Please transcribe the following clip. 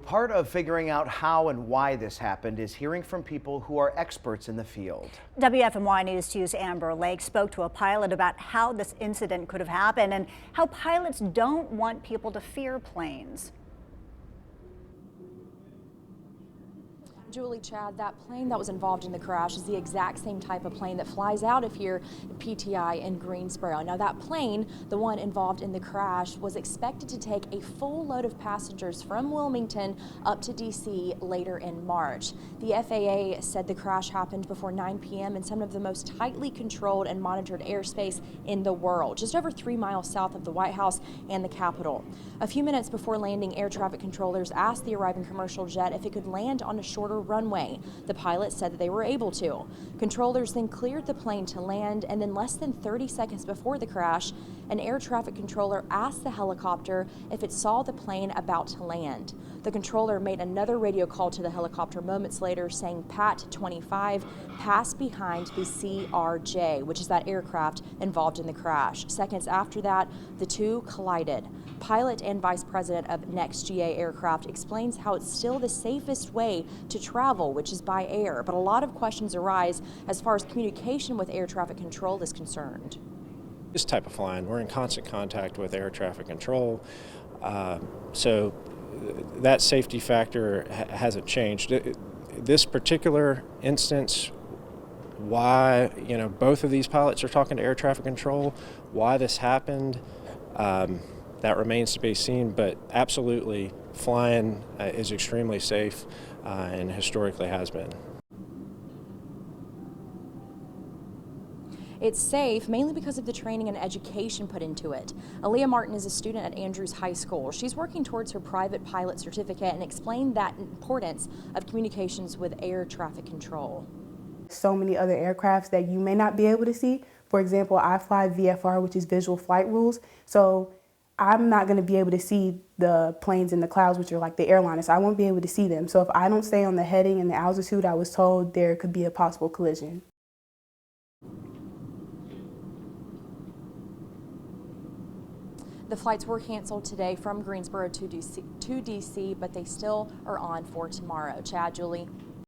Part of figuring out how and why this happened is hearing from people who are experts in the field. WFMY News 2's Amber Lake spoke to a pilot about how this incident could have happened and how pilots don't want people to fear planes. Julie, Chad, that plane that was involved in the crash is the exact same type of plane that flies out of here at PTI in Greensboro. Now that plane, the one involved in the crash, was expected to take a full load of passengers from Wilmington up to DC later in March. The FAA said the crash happened before 9 p.m. in some of the most tightly controlled and monitored airspace in the world, just over 3 miles south of the White House and the Capitol. A few minutes before landing, air traffic controllers asked the arriving commercial jet if it could land on a shorter runway. The pilot said that they were able to. Controllers then cleared the plane to land, and then less than 30 seconds before the crash, an air traffic controller asked the helicopter if it saw the plane about to land. The controller made another radio call to the helicopter moments later saying Pat 25 passed behind the CRJ, which is that aircraft involved in the crash. Seconds after that, the two collided. Pilot and Vice President of NextGA Aircraft explains how it's still the safest way to travel, which is by air, but a lot of questions arise as far as communication with air traffic control is concerned. This type of flying, we're in constant contact with air traffic control, so that safety factor hasn't changed. This particular instance, why both of these pilots are talking to air traffic control, why this happened, that remains to be seen, but absolutely flying is extremely safe and historically has been. It's safe mainly because of the training and education put into it. Aaliyah Martin is a student at Andrews High School. She's working towards her private pilot certificate and explained that importance of communications with air traffic control. So many other aircrafts that you may not be able to see. For example, I fly VFR, which is visual flight rules. So I'm not going to be able to see the planes in the clouds, which are like the airliners. So I won't be able to see them. So if I don't stay on the heading and the altitude, I was told there could be a possible collision. The flights were canceled today from Greensboro to DC, but they still are on for tomorrow. Chad, Julie.